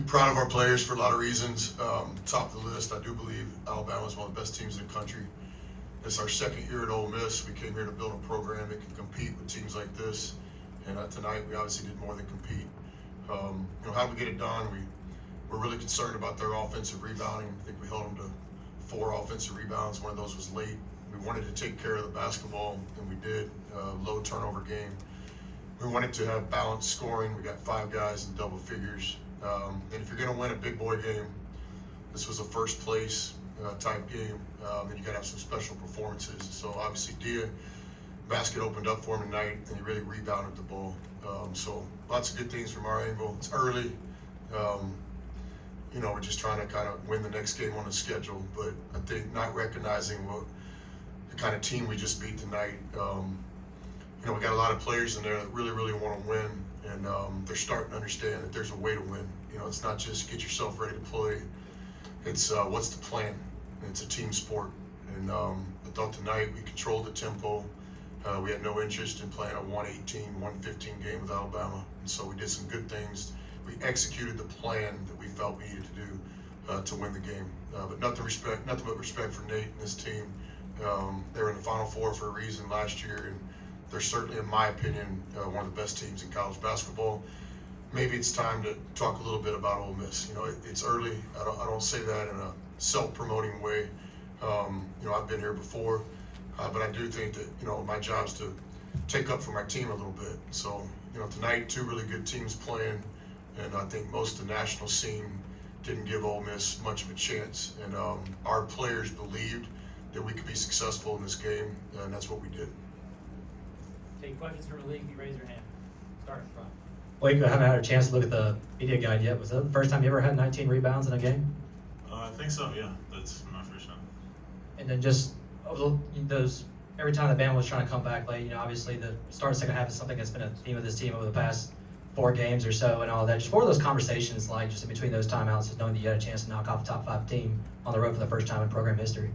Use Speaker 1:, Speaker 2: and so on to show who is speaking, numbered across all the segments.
Speaker 1: Proud of our players for a lot of reasons. Top of the list, I do believe Alabama is one of the best teams in the country. It's our second year at Ole Miss. We came here to build a program that can compete with teams like this. And tonight, we obviously did more than compete. How do we get it done? We're really concerned about their offensive rebounding. I think we held them to 4 offensive rebounds. One of those was late. We wanted to take care of the basketball, and we did. Low turnover game. We wanted to have balanced scoring. We got 5 guys in double figures. And if you're going to win a big boy game, this was a first place type game, and you got to have some special performances. So obviously, basket opened up for him tonight, and he really rebounded the ball. So lots of good things from our angle. It's early. We're just trying to kind of win the next game on the schedule. But I think not recognizing the kind of team we just beat tonight. We got a lot of players in there that really, really want to win, and they're starting to understand that there's a way to win. It's not just get yourself ready to play. It's what's the plan? And it's a team sport. And I thought tonight we controlled the tempo. We had no interest in playing a 118, 115 game with Alabama. And so we did some good things. We executed the plan that we felt we needed to do to win the game. But nothing but respect for Nate and his team. They were in the Final Four for a reason last year, and they're certainly, in my opinion, one of the best teams in college basketball. Maybe it's time to talk a little bit about Ole Miss. It's early. I don't say that in a self-promoting way. I've been here before, but I do think that my job is to take up for my team a little bit. So tonight, 2 really good teams playing, and I think most of the national scene didn't give Ole Miss much of a chance. And our players believed that we could be successful in this game, and that's what we did.
Speaker 2: Take questions from Malik. If you raise your hand, start in front.
Speaker 3: Malik, I haven't had a chance to look at the media guide yet. Was that the first time you ever had 19 rebounds in a game?
Speaker 4: I think so, yeah. That's my first time.
Speaker 3: And then just those, every time the Bama was trying to come back late, obviously the start of the second half is something that's been a theme of this team over the past 4 games or so and all that. Just what were those conversations like just in between those timeouts, just knowing that you had a chance to knock off a top 5 team on the road for the first time in program history?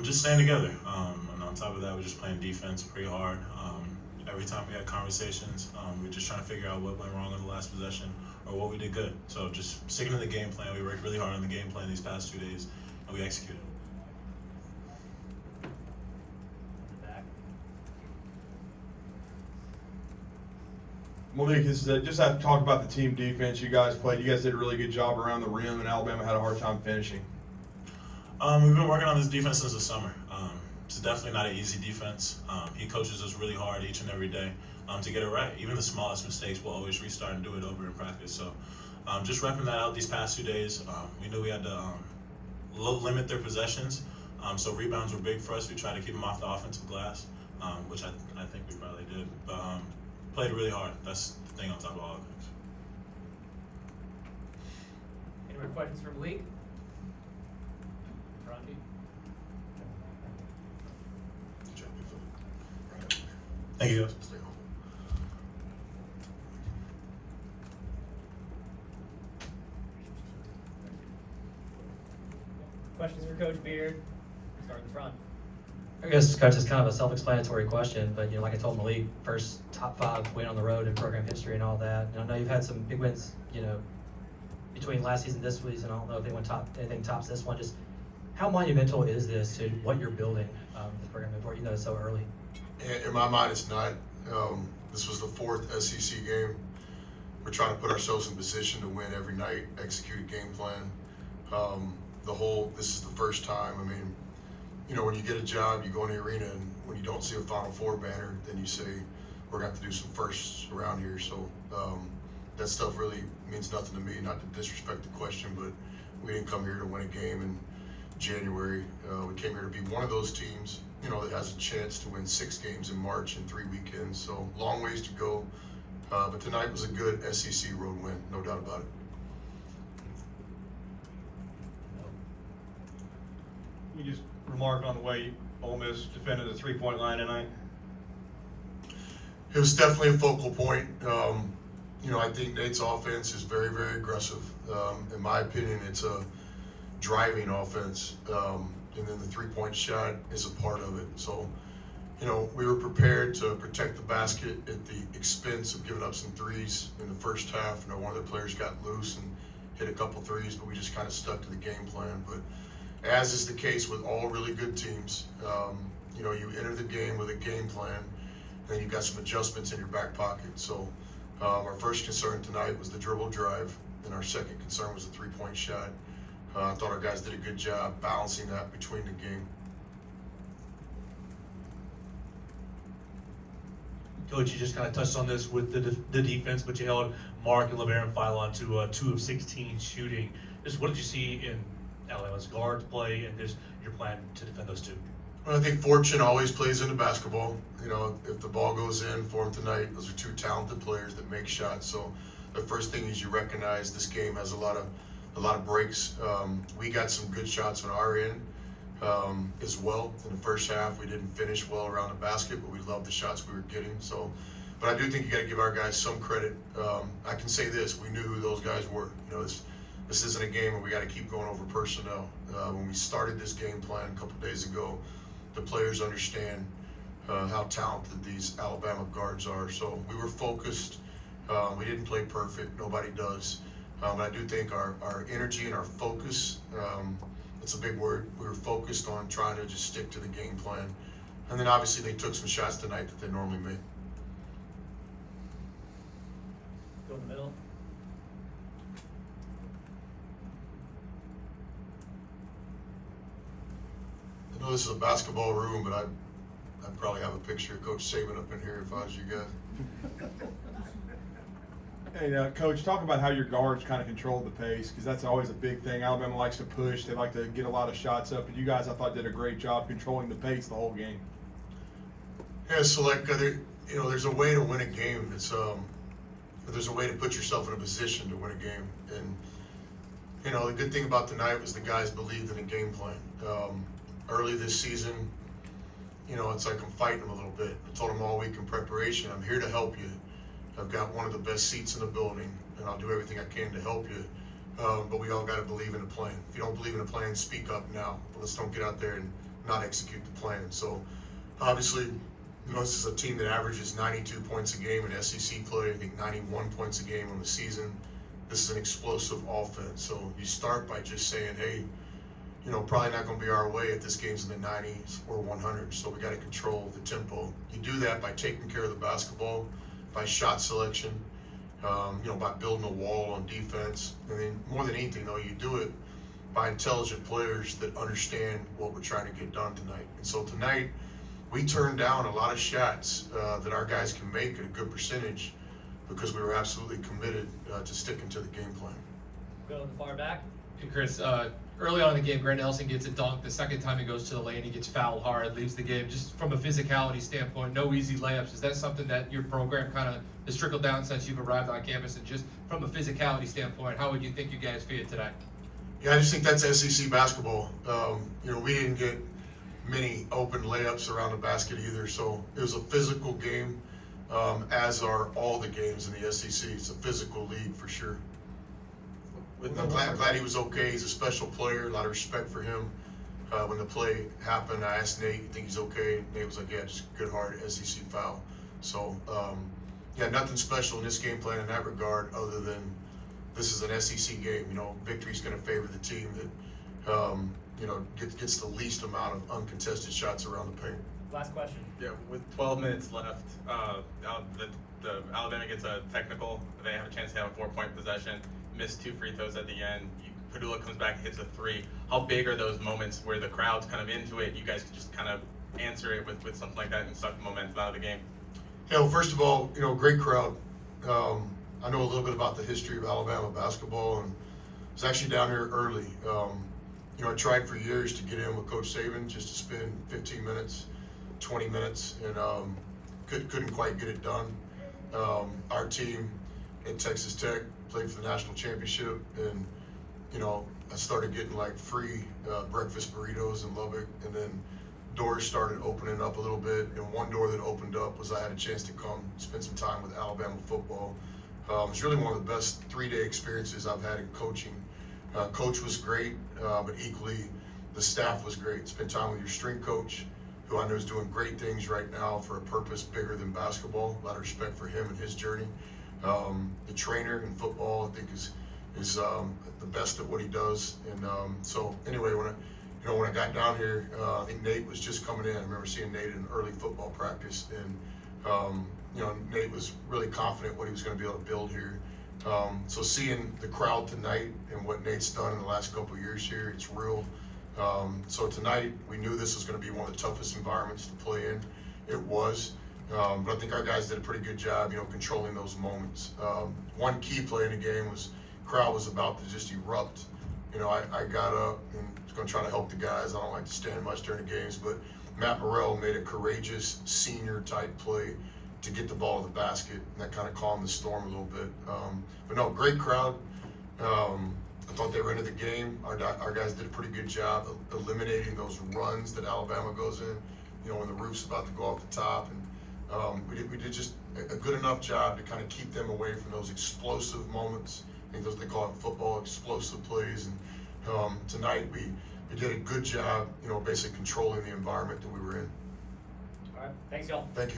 Speaker 4: Just staying together. And on top of that, we're just playing defense pretty hard. Every time we had conversations, we're just trying to figure out what went wrong in the last possession or what we did good. So just sticking to the game plan. We worked really hard on the game plan these past 2 days, and we executed.
Speaker 5: Malik, just have to talk about the team defense you guys played. You guys did a really good job around the rim, and Alabama had a hard time finishing.
Speaker 4: We've been working on this defense since the summer. It's definitely not an easy defense. He coaches us really hard each and every day to get it right. Even the smallest mistakes, we'll always restart and do it over in practice. So just repping that out these past 2 days. We knew we had to limit their possessions. So rebounds were big for us. We tried to keep them off the offensive glass, which I think we probably did. But played really hard. That's the thing on top of all of it.
Speaker 2: Any more questions from Malik? Rocky?
Speaker 4: Thank you, guys.
Speaker 2: Questions for Coach Beard? Start in the front.
Speaker 3: I guess, Coach, it's kind of a self-explanatory question, but like I told Malik, first top 5 win on the road in program history and all that. And I know you've had some big wins, between last season and this season. I don't know if anything tops this one. Just how monumental is this to what you're building the program for? It's so early.
Speaker 1: In my mind, it's not. This was the 4th SEC game. We're trying to put ourselves in position to win every night, execute a game plan. This is the first time. When you get a job, you go in the arena, and when you don't see a Final Four banner, then you say, we're going to have to do some firsts around here. So that stuff really means nothing to me, not to disrespect the question, but we didn't come here to win a game in January. We came here to be one of those teams, that has a chance to win 6 games in March and 3 weekends. So long ways to go. But tonight was a good SEC road win, no doubt about it.
Speaker 5: You just remark on the way Ole Miss defended the 3-point line tonight.
Speaker 1: It was definitely a focal point. I think Nate's offense is very, very aggressive. In my opinion, it's a driving offense, and then the 3-point shot is a part of it. So, we were prepared to protect the basket at the expense of giving up some threes in the first half. One of their players got loose, and hit a couple threes, but we just kind of stuck to the game plan. But as is the case with all really good teams, you know, you enter the game with a game plan, then you've got some adjustments in your back pocket. So our first concern tonight was the dribble drive, and our second concern was the three-point shot. I thought our guys did a good job balancing that between the game.
Speaker 6: Coach, you just kind of touched on this with the defense, but you held Mark and LeBaron Philon to 2 of 16 shooting. Just what did you see in Alabama's guards play, and just your plan to defend those two?
Speaker 1: Well, I think fortune always plays into basketball. You know, if the ball goes in for them tonight, those are two talented players that make shots. So the first thing is you recognize this game has a lot of breaks. We got some good shots on our end as well. In the first half, we didn't finish well around the basket, but we loved the shots we were getting. So, but I do think you got to give our guys some credit. I can say this: we knew who those guys were. You know, this isn't a game where we got to keep going over personnel. When we started this game plan a couple days ago, the players understand how talented these Alabama guards are. So we were focused. We didn't play perfect. Nobody does. But I do think our energy and our focus, it's a big word. We were focused on trying to just stick to the game plan. And then obviously they took some shots tonight that they normally make.
Speaker 2: Go in the middle.
Speaker 1: I know this is a basketball room, but I'd probably have a picture of Coach Saban up in here if I was you guys.
Speaker 5: Hey, Coach, talk about how your guards kind of controlled the pace, because that's always a big thing. Alabama likes to push. They like to get a lot of shots up. And you guys, I thought, did a great job controlling the pace the whole game.
Speaker 1: Yeah, so like, you know, there's a way to win a game. There's a way to put yourself in a position to win a game. And, you know, the good thing about tonight was the guys believed in the game plan. Early this season, you know, it's like I'm fighting them a little bit. I told them all week in preparation, I'm here to help you. I've got one of the best seats in the building, and I'll do everything I can to help you. But we all got to believe in the plan. If you don't believe in the plan, speak up now. Let's don't get out there and not execute the plan. So, obviously, you know, this is a team that averages 92 points a game in SEC play. I think 91 points a game on the season. This is an explosive offense. So you start by just saying, hey, you know, probably not going to be our way if this game's in the 90s or 100s. So we got to control the tempo. You do that by taking care of the basketball, by shot selection, you know, by building a wall on defense. And then more than anything, though, you do it by intelligent players that understand what we're trying to get done tonight. And so tonight, we turned down a lot of shots that our guys can make at a good percentage because we were absolutely committed to sticking to the game plan.
Speaker 2: Go in the far back.
Speaker 7: Hey Chris, early on in the game, Grant Nelson gets a dunk. The second time he goes to the lane, he gets fouled hard, leaves the game. Just from a physicality standpoint, no easy layups. Is that something that your program kind of has trickled down since you've arrived on campus? And just from a physicality standpoint, how would you think you guys feel today?
Speaker 1: Yeah, I just think that's SEC basketball. You know, we didn't get many open layups around the basket either, so it was a physical game, as are all the games in the SEC. It's a physical league for sure. I'm glad he was okay. He's a special player. A lot of respect for him. When the play happened, I asked Nate, "You think he's okay?" Nate was like, "Yeah, just good hard SEC foul." So, yeah, nothing special in this game plan in that regard, other than this is an SEC game. You know, victory's going to favor the team that you know gets the least amount of uncontested shots around the paint.
Speaker 2: Last question.
Speaker 8: Yeah, with 12 minutes left, the Alabama gets a technical. They have a chance to have a 4-point possession. Missed 2 free throws at the end. Padula comes back, hits a 3. How big are those moments where the crowd's kind of into it? You guys can just kind of answer it with something like that and suck the momentum out of the game.
Speaker 1: Yeah, well, first of all, you know, great crowd. I know a little bit about the history of Alabama basketball, and I was actually down here early. You know, I tried for years to get in with Coach Saban just to spend 15 minutes, 20 minutes, and couldn't quite get it done. Our team at Texas Tech played for the national championship, and you know, I started getting like free breakfast burritos in Lubbock, and then doors started opening up a little bit, and one door that opened up was I had a chance to come spend some time with Alabama football. It was really one of the best 3-day experiences I've had in coaching. Coach was great, but equally the staff was great. Spend time with your strength coach, who I know is doing great things right now for a purpose bigger than basketball. A lot of respect for him and his journey. The trainer in football, I think, is is the best at what he does. And so anyway, when I got down here, I think Nate was just coming in. I remember seeing Nate in early football practice, and Nate was really confident what he was going to be able to build here. So seeing the crowd tonight and what Nate's done in the last couple of years here, it's real. So tonight, we knew this was going to be one of the toughest environments to play in. It was. But I think our guys did a pretty good job, controlling those moments. One key play in the game was crowd was about to just erupt. I got up and was going to try to help the guys. I don't like to stand much during the games, but Matt Morrell made a courageous senior type play to get the ball to the basket, and that kind of calmed the storm a little bit. But no, great crowd. I thought they were into the game. Our guys did a pretty good job of eliminating those runs that Alabama goes in, when the roof's about to go off the top. And we did just a good enough job to kind of keep them away from those explosive moments. I think those they call it football explosive plays. And tonight we did a good job, basically controlling the environment that we were in.
Speaker 2: All right, thanks, y'all.
Speaker 1: Thank you.